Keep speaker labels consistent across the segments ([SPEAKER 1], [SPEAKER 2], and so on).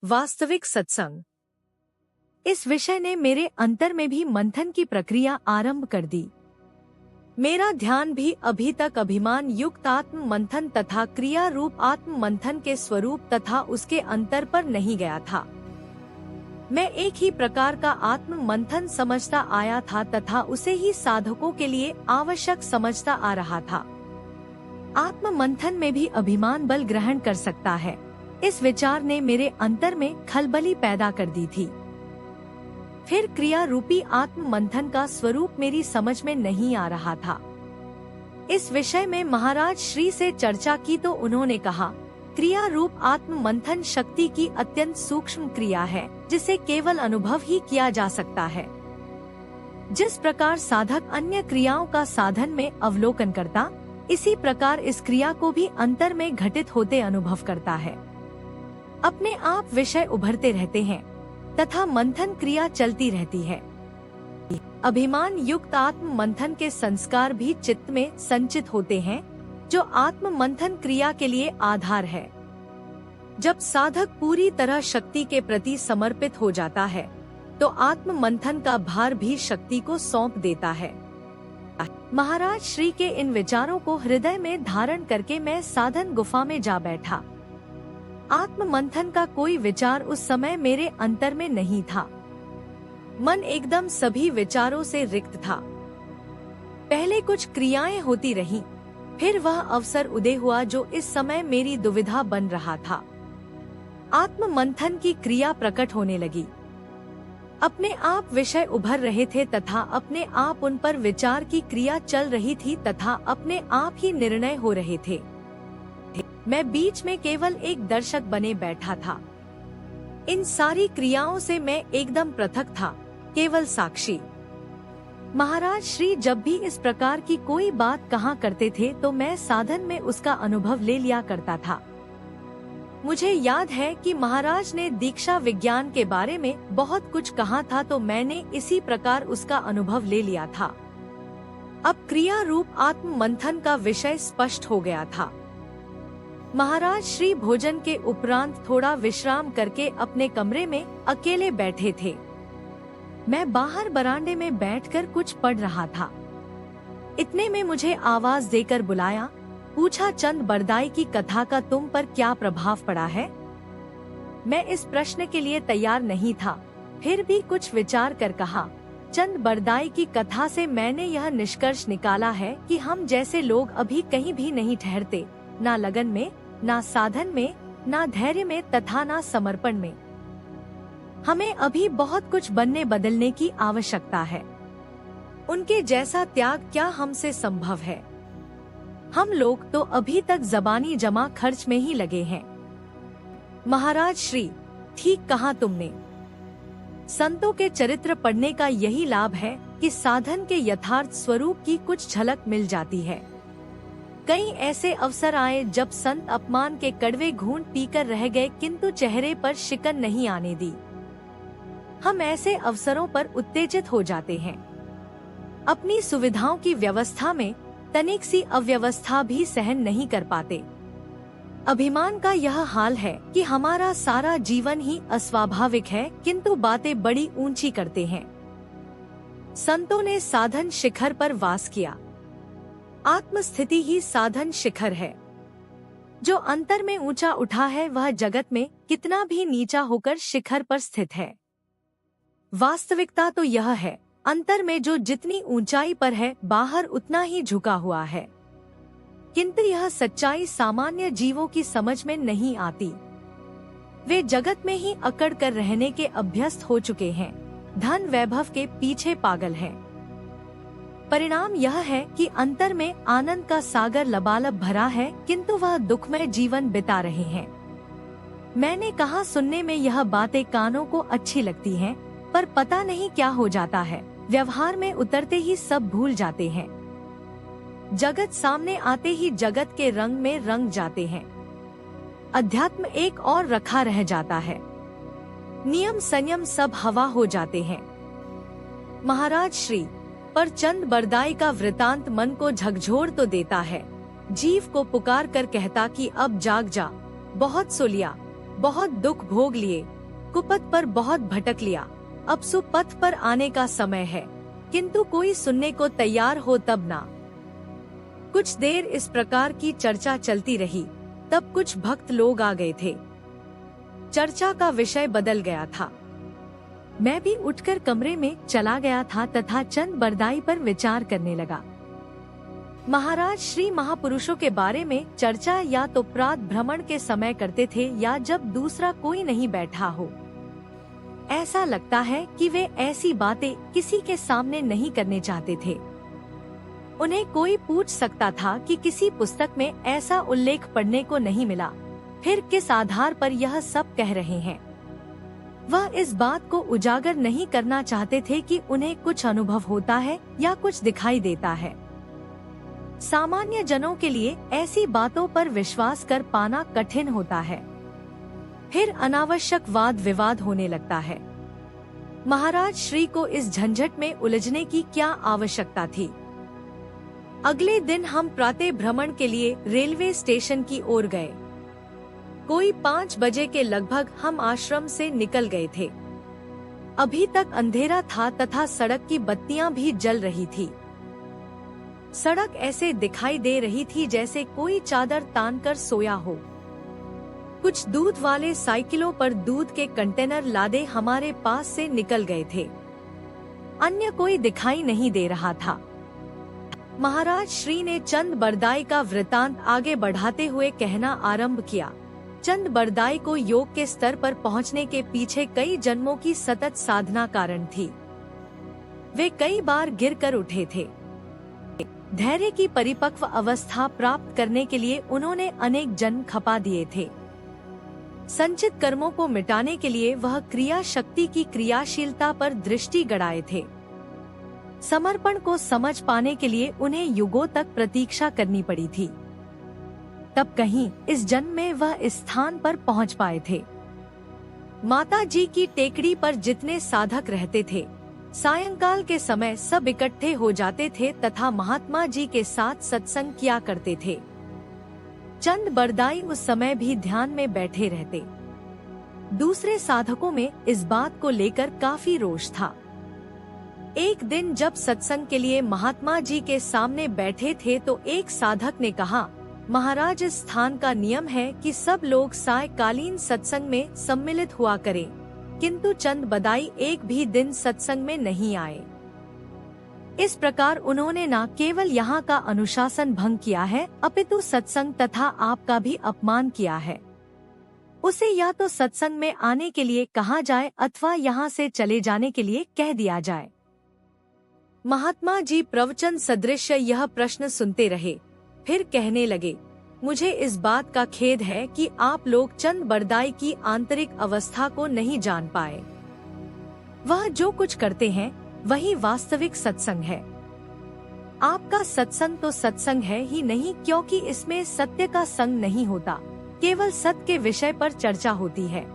[SPEAKER 1] वास्तविक सत्संग। इस विषय ने मेरे अंतर में भी मंथन की प्रक्रिया आरंभ कर दी। मेरा ध्यान भी अभी तक अभिमान युक्त आत्म मंथन तथा क्रिया रूप आत्म मंथन के स्वरूप तथा उसके अंतर पर नहीं गया था। मैं एक ही प्रकार का आत्म मंथन समझता आया था तथा उसे ही साधकों के लिए आवश्यक समझता आ रहा था। आत्म मंथन में भी अभिमान बल ग्रहण कर सकता है, इस विचार ने मेरे अंतर में खलबली पैदा कर दी थी। फिर क्रिया रूपी आत्म मंथन का स्वरूप मेरी समझ में नहीं आ रहा था। इस विषय में महाराज श्री से चर्चा की तो उन्होंने कहा, क्रिया रूप आत्म मंथन शक्ति की अत्यंत सूक्ष्म क्रिया है, जिसे केवल अनुभव ही किया जा सकता है। जिस प्रकार साधक अन्य क्रियाओं का साधन में अवलोकन करता, इसी प्रकार इस क्रिया को भी अंतर में घटित होते अनुभव करता है। अपने आप विषय उभरते रहते हैं तथा मंथन क्रिया चलती रहती है। अभिमान युक्त आत्म मंथन के संस्कार भी चित्त में संचित होते हैं, जो आत्म मंथन क्रिया के लिए आधार है। जब साधक पूरी तरह शक्ति के प्रति समर्पित हो जाता है, तो आत्म मंथन का भार भी शक्ति को सौंप देता है। महाराज श्री के इन विचारों को हृदय में धारण करके मैं साधन गुफा में जा बैठा। आत्म मंथन का कोई विचार उस समय मेरे अंतर में नहीं था। मन एकदम सभी विचारों से रिक्त था। पहले कुछ क्रियाएं होती रहीं, फिर वह अवसर उदय हुआ जो इस समय मेरी दुविधा बन रहा था। आत्म मंथन की क्रिया प्रकट होने लगी। अपने आप विषय उभर रहे थे तथा अपने आप उन पर विचार की क्रिया चल रही थी तथा अपने आप ही निर्णय हो रहे थे। मैं बीच में केवल एक दर्शक बने बैठा था। इन सारी क्रियाओं से मैं एकदम पृथक था, केवल साक्षी। महाराज श्री जब भी इस प्रकार की कोई बात कहा करते थे तो मैं साधन में उसका अनुभव ले लिया करता था। मुझे याद है कि महाराज ने दीक्षा विज्ञान के बारे में बहुत कुछ कहा था, तो मैंने इसी प्रकार उसका अनुभव ले लिया था। अब क्रिया रूप आत्म मंथन का विषय स्पष्ट हो गया था। महाराज श्री भोजन के उपरांत थोड़ा विश्राम करके अपने कमरे में अकेले बैठे थे। मैं बाहर बरामदे में बैठकर कुछ पढ़ रहा था। इतने में मुझे आवाज देकर बुलाया, पूछा, चंद बरदाई की कथा का तुम पर क्या प्रभाव पड़ा है? मैं इस प्रश्न के लिए तैयार नहीं था, फिर भी कुछ विचार कर कहा, चंद बरदाई की कथा से मैंने यह निष्कर्ष निकाला है कि हम जैसे लोग अभी कहीं भी नहीं ठहरते, ना लगन में, ना साधन में, ना धैर्य में तथा ना समर्पण में। हमें अभी बहुत कुछ बनने बदलने की आवश्यकता है। उनके जैसा त्याग क्या हमसे संभव है? हम लोग तो अभी तक जबानी जमा खर्च में ही लगे हैं। महाराज श्री, ठीक कहा तुमने। संतों के चरित्र पढ़ने का यही लाभ है कि साधन के यथार्थ स्वरूप की कुछ झलक मिल जाती है। कई ऐसे अवसर आए जब संत अपमान के कड़वे घूंट पीकर रह गए, किंतु चेहरे पर शिकन नहीं आने दी। हम ऐसे अवसरों पर उत्तेजित हो जाते हैं। अपनी सुविधाओं की व्यवस्था में तनिक सी अव्यवस्था भी सहन नहीं कर पाते। अभिमान का यह हाल है कि हमारा सारा जीवन ही अस्वाभाविक है, किंतु बातें बड़ी ऊंची करते हैं। संतों ने साधन शिखर पर वास किया। आत्मस्थिति ही साधन शिखर है। जो अंतर में ऊंचा उठा है, वह जगत में कितना भी नीचा होकर शिखर पर स्थित है। वास्तविकता तो यह है, अंतर में जो जितनी ऊंचाई पर है, बाहर उतना ही झुका हुआ है। किंतु यह सच्चाई सामान्य जीवों की समझ में नहीं आती। वे जगत में ही अकड़ कर रहने के अभ्यस्त हो चुके हैं, धन वैभव के पीछे पागल हैं। परिणाम यह है कि अंतर में आनंद का सागर लबालब भरा है, किंतु वह दुखमय जीवन बिता रहे हैं। मैंने कहा, सुनने में यह बातें कानों को अच्छी लगती हैं, पर पता नहीं क्या हो जाता है, व्यवहार में उतरते ही सब भूल जाते हैं। जगत सामने आते ही जगत के रंग में रंग जाते हैं। अध्यात्म एक और रखा रह जाता है। नियम संयम सब हवा हो जाते हैं। महाराज श्री पर चंद बरदाई का वृतांत मन को झकझोर तो देता है। जीव को पुकार कर कहता कि अब जाग जा, बहुत सो लिया, बहुत दुख भोग लिए, कुपथ पर बहुत भटक लिया, अब सुपथ पर आने का समय है, किंतु कोई सुनने को तैयार हो तब ना। कुछ देर इस प्रकार की चर्चा चलती रही, तब कुछ भक्त लोग आ गए थे। चर्चा का विषय बदल गया था। मैं भी उठकर कमरे में चला गया था तथा चंद बरदाई पर विचार करने लगा। महाराज श्री महापुरुषों के बारे में चर्चा या तो प्रात भ्रमण के समय करते थे या जब दूसरा कोई नहीं बैठा हो। ऐसा लगता है कि वे ऐसी बातें किसी के सामने नहीं करने चाहते थे। उन्हें कोई पूछ सकता था कि किसी पुस्तक में ऐसा उल्लेख पढ़ने को नहीं मिला, फिर किस आधार पर यह सब कह रहे हैं। वह इस बात को उजागर नहीं करना चाहते थे कि उन्हें कुछ अनुभव होता है या कुछ दिखाई देता है। सामान्य जनों के लिए ऐसी बातों पर विश्वास कर पाना कठिन होता है। फिर अनावश्यक वाद विवाद होने लगता है। महाराज श्री को इस झंझट में उलझने की क्या आवश्यकता थी। अगले दिन हम प्रातः भ्रमण के लिए रेलवे स्टेशन की ओर गए। कोई 5 बजे के लगभग हम आश्रम से निकल गए थे। अभी तक अंधेरा था तथा सड़क की बत्तियां भी जल रही थी। सड़क ऐसे दिखाई दे रही थी जैसे कोई चादर तानकर सोया हो। कुछ दूध वाले साइकिलों पर दूध के कंटेनर लादे हमारे पास से निकल गए थे। अन्य कोई दिखाई नहीं दे रहा था। महाराज श्री ने चंद बरदाई का वृतांत आगे बढ़ाते हुए कहना आरंभ किया। चंद बरदाई को योग के स्तर पर पहुंचने के पीछे कई जन्मों की सतत साधना कारण थी। वे कई बार गिरकर उठे थे। धैर्य की परिपक्व अवस्था प्राप्त करने के लिए उन्होंने अनेक जन्म खपा दिए थे। संचित कर्मों को मिटाने के लिए वह क्रिया शक्ति की क्रियाशीलता पर दृष्टि गड़ाए थे। समर्पण को समझ पाने के लिए उन्हें युगों तक प्रतीक्षा करनी पड़ी थी। तब कहीं इस जन्म में वह इस स्थान पर पहुंच पाए थे। माता जी की टेकड़ी पर जितने साधक रहते थे, सायंकाल के समय सब इकट्ठे हो जाते थे तथा महात्मा जी के साथ सत्संग किया करते थे। चंद बरदाई उस समय भी ध्यान में बैठे रहते। दूसरे साधकों में इस बात को लेकर काफी रोष था। एक दिन जब सत्संग के लिए महात्मा जी के सामने बैठे थे तो एक साधक ने कहा, महाराज इस स्थान का नियम है कि सब लोग सायकालीन सत्संग में सम्मिलित हुआ करें, किंतु चंद बरदाई एक भी दिन सत्संग में नहीं आए। इस प्रकार उन्होंने न केवल यहाँ का अनुशासन भंग किया है, अपितु सत्संग तथा आपका भी अपमान किया है। उसे या तो सत्संग में आने के लिए कहा जाए अथवा यहाँ से चले जाने के लिए कह दिया जाए। महात्मा जी प्रवचन सदृश यह प्रश्न सुनते रहे, फिर कहने लगे, मुझे इस बात का खेद है कि आप लोग चंद बरदाई की आंतरिक अवस्था को नहीं जान पाए। वह जो कुछ करते हैं वही वास्तविक सत्संग है। आपका सत्संग तो सत्संग है ही नहीं, क्योंकि इसमें सत्य का संग नहीं होता, केवल सत्य के विषय पर चर्चा होती है।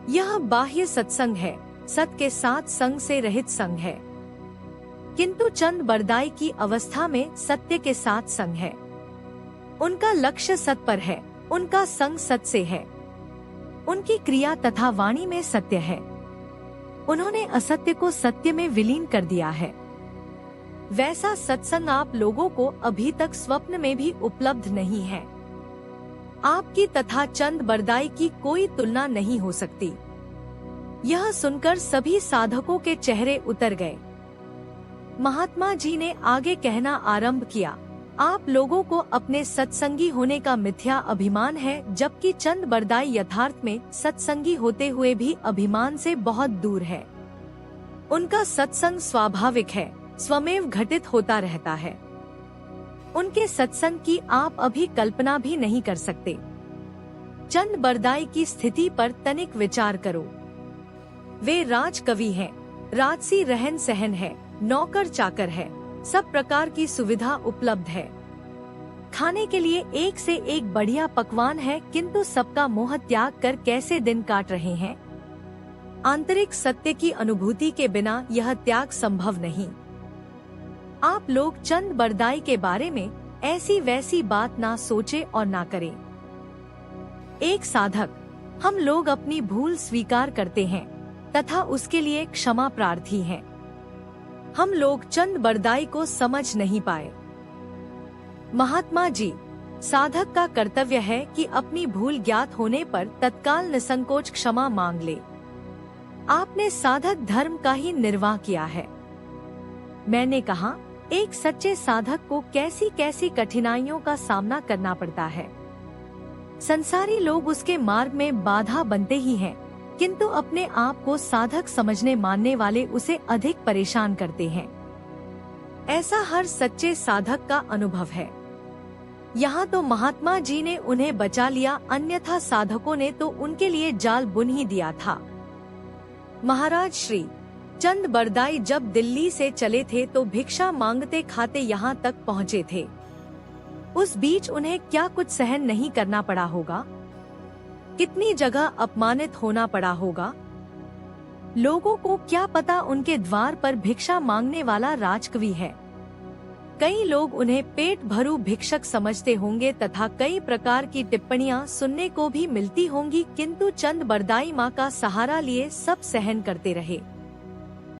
[SPEAKER 1] यह बाह्य सत्संग है, सत्य के साथ संग से रहित संग है। किंतु चंद बरदाई की अवस्था में सत्य के साथ संग है। उनका लक्ष्य सत्य पर है, उनका संग सत्य से है। उनकी क्रिया तथा वाणी में सत्य है। उन्होंने असत्य को सत्य में विलीन कर दिया है। वैसा सत्संग आप लोगों को अभी तक स्वप्न में भी उपलब्ध नहीं है। आपकी तथा चंद बरदाई की कोई तुलना नहीं हो सकती। यह सुनकर सभी साधकों के चेहरे उतर गए। महात्मा जी ने आगे कहना आरंभ किया, आप लोगों को अपने सत्संगी होने का मिथ्या अभिमान है, जबकि चंद बरदाई यथार्थ में सत्संगी होते हुए भी अभिमान से बहुत दूर है। उनका सत्संग स्वाभाविक है, स्वमेव घटित होता रहता है। उनके सत्संग की आप अभी कल्पना भी नहीं कर सकते। चंद बरदाई की स्थिति पर तनिक विचार करो। वे राजकवि हैं, राजसी रहन सहन है, नौकर चाकर है, सब प्रकार की सुविधा उपलब्ध है। खाने के लिए एक से एक बढ़िया पकवान है, किंतु सबका मोह त्याग कर कैसे दिन काट रहे हैं। आंतरिक सत्य की अनुभूति के बिना यह त्याग संभव नहीं। आप लोग चंद बरदाई के बारे में ऐसी वैसी बात ना सोचे और ना करें। एक साधक हम लोग अपनी भूल स्वीकार करते हैं तथा उसके लिए क्षमा प्रार्थी हैं। हम लोग चंद बरदाई को समझ नहीं पाए। महात्मा जी, साधक का कर्तव्य है कि अपनी भूल ज्ञात होने पर तत्काल निसंकोच क्षमा मांग ले। आपने साधक धर्म का ही निर्वाह किया है। मैंने कहा, एक सच्चे साधक को कैसी कैसी कठिनाइयों का सामना करना पड़ता है। संसारी लोग उसके मार्ग में बाधा बनते ही हैं, किंतु अपने आप को साधक समझने मानने वाले उसे अधिक परेशान करते हैं। ऐसा हर सच्चे साधक का अनुभव है। यहाँ तो महात्मा जी ने उन्हें बचा लिया, अन्यथा साधकों ने तो उनके लिए जाल बुन ही दिया था। महाराज श्री चंद बरदाई जब दिल्ली से चले थे तो भिक्षा मांगते खाते यहाँ तक पहुँचे थे। उस बीच उन्हें क्या कुछ सहन नहीं करना पड़ा होगा, कितनी जगह अपमानित होना पड़ा होगा। लोगों को क्या पता उनके द्वार पर भिक्षा मांगने वाला राजकवि है। कई लोग उन्हें पेट भरू भिक्षक समझते होंगे तथा कई प्रकार की टिप्पणियां सुनने को भी मिलती होंगी, किंतु चंद बरदाई माँ का सहारा लिए सब सहन करते रहे।